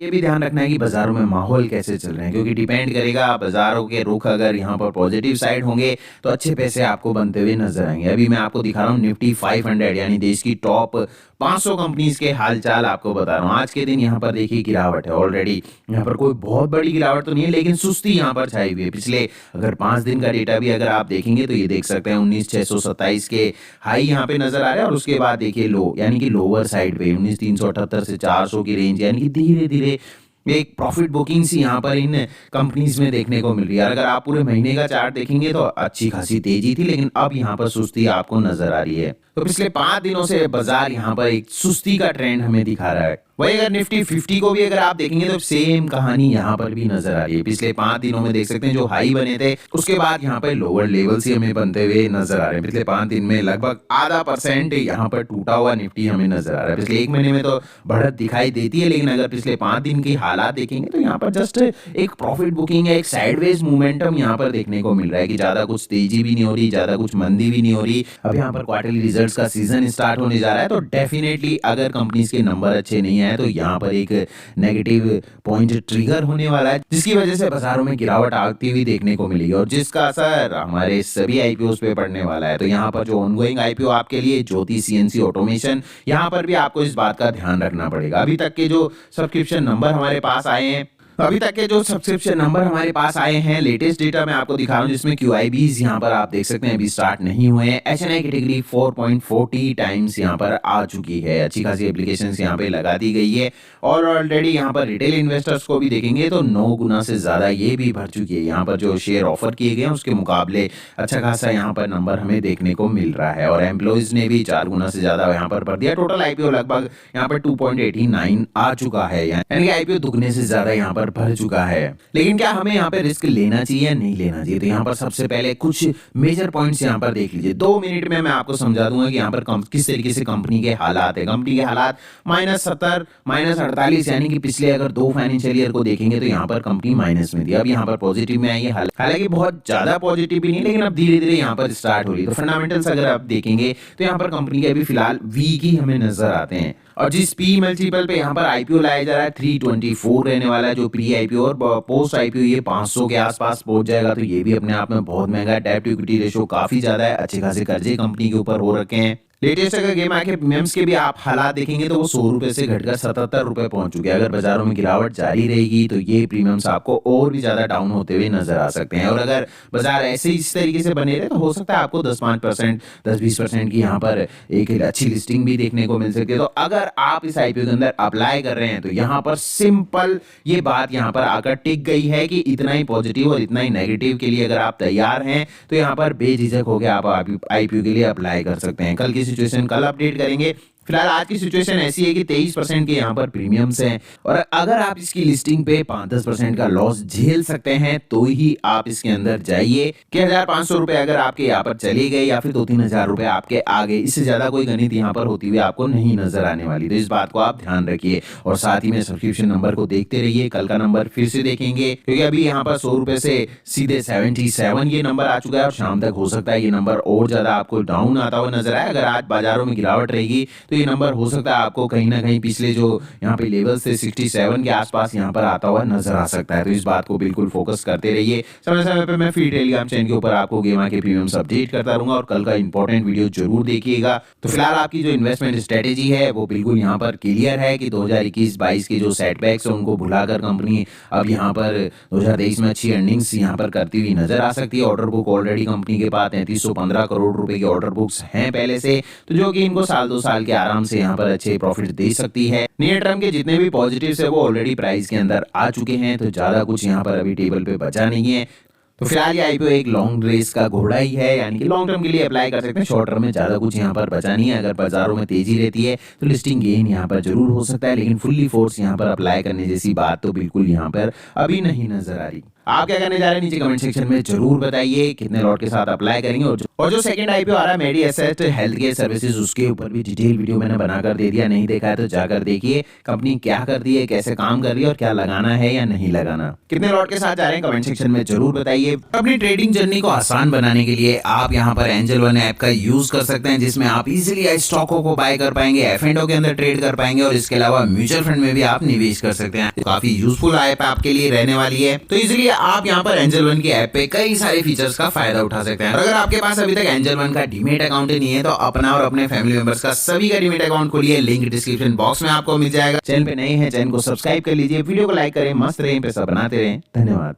ये भी ध्यान रखना है कि बाजारों में माहौल कैसे चल रहे हैं, क्योंकि डिपेंड करेगा बाजारों के रुख अगर यहाँ पर पॉजिटिव साइड होंगे तो अच्छे पैसे आपको बनते हुए नजर आएंगे। अभी मैं आपको दिखा रहा हूँ निफ्टी 500 यानी देश की टॉप 500 कंपनीज के हालचाल आपको बता रहा हूँ। आज के दिन यहाँ पर देखिए गिरावट है ऑलरेडी, यहाँ पर कोई बहुत बड़ी गिरावट तो नहीं है लेकिन सुस्ती यहाँ पर छाई हुई है। पिछले अगर 5 दिन का डेटा भी अगर आप देखेंगे तो ये देख सकते हैं 19,627 के हाई यहाँ पे नजर आ रहे हैं और उसके बाद देखिए लो यानी कि लोअर साइड पे 19,378 से 400 की रेंज, यानी कि धीरे धीरे एक प्रॉफिट बुकिंग सी यहाँ पर इन कंपनीज में देखने को मिल रही है। अगर आप पूरे महीने का चार्ट देखेंगे तो अच्छी खासी तेजी थी, लेकिन अब यहाँ पर सुस्ती आपको नजर आ रही है। तो पिछले 5 दिनों से बाजार यहाँ पर एक सुस्ती का ट्रेंड हमें दिखा रहा है। वही अगर निफ्टी 50 को भी अगर आप देखेंगे तो सेम कहानी यहाँ पर भी नजर आ रही है। पिछले 5 दिनों में देख सकते हैं जो हाई बने थे उसके बाद यहाँ पर लोअर लेवल से हमें बनते हुए नजर आ रहे हैं। पिछले 5 दिन में लगभग आधा % यहाँ पर टूटा हुआ निफ्टी हमें नजर आ रहा है। पिछले 1 महीने में तो बढ़त दिखाई देती है, लेकिन अगर पिछले 5 दिन की हालात देखेंगे तो यहाँ पर जस्ट एक प्रॉफिट बुकिंग है, एक साइडवेज मूवमेंटम यहाँ पर देखने को मिल रहा है कि ज्यादा कुछ तेजी भी नहीं हो रही, ज्यादा कुछ मंदी भी नहीं हो रही। अब यहाँ पर क्वार्टरली रिजल्ट्स का सीजन स्टार्ट होने जा रहा है तो डेफिनेटली अगर कंपनीज के नंबर अच्छे नहीं आए तो यहाँ पर एक नेगेटिव पॉइंट ट्रिगर होने वाला है, जिसकी वजह से बाजारों में गिरावट आती हुई देखने को मिलेगी और जिसका असर हमारे सभी आईपीओ पे पड़ने वाला है। तो यहाँ पर जो ऑनगोइंग आईपीओ आपके लिए ज्योति सीएनसी ऑटोमेशन, यहाँ पर भी आपको इस बात का ध्यान रखना पड़ेगा। अभी तक के जो सब्सक्रिप्शन नंबर हमारे पास आए हैं लेटेस्ट डेटा मैं आपको दिखा रहा हूं जिसमें QIBs यहाँ पर आप देख सकते हैं अभी स्टार्ट नहीं हुए हैं। HNI कैटेगरी 4.40 टाइम्स यहाँ पर आ चुकी है, अच्छी खासी एप्लीकेशंस यहाँ पे लगा दी गई है और ऑलरेडी यहाँ पर रिटेल इन्वेस्टर्स को भी देखेंगे तो 9 गुना से ज्यादा ये भी भर चुकी है। यहाँ पर जो शेयर ऑफर किए गए हैं उसके मुकाबले अच्छा खासा यहाँ पर नंबर हमें देखने को मिल रहा है और एम्प्लॉइज ने भी 4 गुना से ज्यादा यहाँ पर भर दिया। टोटल आईपीओ लगभग यहाँ पर 2.89 आ चुका है, यानी आईपीओ दुगने से ज्यादा यहाँ पर भर चुका है। लेकिन क्या हमें यहाँ पे रिस्क लेना चाहिए या नहीं लेना चाहिए, तो यहाँ पर सबसे पहले कुछ मेजर पॉइंट्स यहाँ पर देख लीजिए। 2 मिनट में मैं आपको समझा दूंगा कि यहाँ पर किस तरीके से कंपनी के हालात है। कंपनी के हालात -70 -48 यानी कि पिछले अगर 2 फाइनेंशियल ईयर को देखेंगे तो यहाँ पर कंपनी माइनस में थी, अब यहाँ पर पॉजिटिव में आई है। हालांकि बहुत ज्यादा पॉजिटिव भी नहीं, लेकिन अब धीरे धीरे यहाँ पर स्टार्ट हो रही है। तो फंडामेंटल्स अगर आप देखेंगे तो यहाँ पर कंपनी के अभी फिलहाल वीक ही हमें नजर आते हैं और जिस पी मल्टीपल पे यहाँ पर आईपीओ लाया जा रहा है 324 रहने वाला है जो प्री आईपीओ और पोस्ट आईपीओ ये 500 के आसपास पहुंच जाएगा। तो ये भी अपने आप में बहुत महंगा है। डेब्ट टू इक्विटी रेशियो काफी ज्यादा है, अच्छे खासे कर्जे कंपनी के ऊपर हो रखे हैं। लेटेस्ट अगर गेम आके प्रीमियम्स के भी आप हालात देखेंगे तो वो 100 रुपए से घटकर 77 रुपए पहुंच चुके हैं। अगर बाजारों में गिरावट जारी रहेगी तो ये प्रीमियम्स आपको और भी ज्यादा डाउन होते हुए नजर आ सकते हैं और अगर बाजार ऐसे ही इस तरीके से बने रहे तो हो सकता है आपको 10-20% की यहाँ पर एक अच्छी लिस्टिंग भी देखने को मिल सकती है। तो अगर आप इस आईपीओ के अंदर अप्लाई कर रहे हैं तो यहाँ पर सिंपल ये बात यहाँ पर आकर टिक गई है कि इतना ही पॉजिटिव और इतना ही नेगेटिव के लिए अगर आप तैयार हैं तो यहाँ पर बेझिझक होकर आप आईपीओ के लिए अप्लाई कर सकते हैं। कल की सिचुएशन कल अपडेट करेंगे। फिलहाल आज की सिचुएशन ऐसी है कि 23% के यहाँ पर प्रीमियम्स हैं और अगर आप इसकी लिस्टिंग पे 5-10% का लॉस झेल सकते हैं तो ही आप इसके अंदर जाइए कि 1,500 रुपए अगर आपके यहाँ पर चले गए या फिर 2-3 हजार रुपए आपके आगे, इससे ज्यादा कोई गणित यहाँ पर होती हुई आपको नहीं नजर आने वाली। तो इस बात को आप ध्यान रखिए और साथ ही में सब्सक्रिप्शन नंबर को देखते रहिए। कल का नंबर फिर से देखेंगे क्योंकि अभी यहाँ पर 100 रुपए से सीधे 77 ये नंबर आ चुका है और शाम तक हो सकता है ये नंबर और ज्यादा आपको डाउन आता हुआ नजर आए। अगर आज बाजारों में गिरावट रहेगी तो ये नंबर हो सकता है आपको कहीं ना कहीं पिछले जो यहाँ पे लेवल से 67 के आसपास यहाँ पर आता हुआ नजर आ सकता है। तो इस बात को बिल्कुल फोकस करते रहिए। समय समय पे मैं फ्री टेलीग्राम चैनल के ऊपर आपको गेमा के प्रीमियम्स अपडेट करता रहूंगा और कल का इंपॉर्टेंट वीडियो जरूर देखिएगा। तो फिलहाल आपकी जो इन्वेस्टमेंट स्ट्रेटेजी है वो बिल्कुल यहाँ पर क्लियर है कि 2021-22 के जो सेटबैक्स है उनको भुलाकर कंपनी अब यहाँ पर 2023 में अच्छी अर्निंग्स यहाँ पर करती हुई नजर आ सकती है। ऑर्डर बुक ऑलरेडी कंपनी के पास 3315 करोड़ रुपए के ऑर्डर बुक्स हैं पहले से, तो जो कि इनको 1-2 साल के आराम से यहाँ पर अच्छे प्रॉफिट दे सकती है। नियर टर्म के जितने भी पॉजिटिव्स है वो ऑलरेडी प्राइस के अंदर आ चुके हैं, तो ज्यादा कुछ यहाँ पर अभी टेबल पे बचा नहीं है। तो फिलहाल ये आईपीओ एक लॉन्ग रेस का घोड़ा ही है, यानी कि लॉन्ग टर्म के लिए अप्लाई कर सकते हैं। शॉर्ट टर्म में ज्यादा कुछ यहाँ पर बचा नहीं है। अगर बाजारों में तेजी रहती है तो लिस्टिंग गेन यहाँ पर जरूर हो सकता है, लेकिन फुल्ली फोर्स यहाँ पर अप्लाई करने जैसी बात तो बिल्कुल यहाँ पर अभी नहीं नजर आ रही। आप क्या करने जा रहे हैं नीचे कमेंट सेक्शन में जरूर बताइए कितने लॉट के साथ अप्लाई करेंगे। और जो सेकंड आईपीओ आ रहा है मेडी एसेट हेल्थ केयर सर्विसेज, उसके ऊपर भी डिटेल वीडियो मैंने बनाकर दे दिया, नहीं देखा है तो जाकर देखिए कंपनी क्या कर रही है, कैसे काम कर रही है और क्या लगाना है या नहीं लगाना। कितने लॉट के साथ जा रहे हैं कमेंट सेक्शन में जरूर बताइए। अपनी ट्रेडिंग जर्नी को आसान बनाने के लिए आप यहाँ पर एंजल वन ऐप का यूज कर सकते हैं, जिसमें आप इजीली स्टॉकों को बाय कर पाएंगे, एफ&ओ के अंदर ट्रेड कर पाएंगे और इसके अलावा म्यूचुअल फंड में भी आप निवेश कर सकते हैं। काफी यूजफुल ऐप आपके लिए रहने वाली है, तो इजीली आप यहाँ पर एंजल वन की ऐप पे कई सारे फीचर्स का फायदा उठा सकते हैं। और अगर आपके पास अभी तक एंजल वन का डीमेट अकाउंट नहीं है तो अपना और अपने फैमिली मेंबर्स का सभी का डीमेट अकाउंट खोलिए, लिंक डिस्क्रिप्शन बॉक्स में आपको मिल जाएगा। चैनल पे नए हैं चैनल को सब्सक्राइब कर लीजिए, वीडियो को लाइक करें, मस्त रहें, पैसा बनाते रहें। धन्यवाद।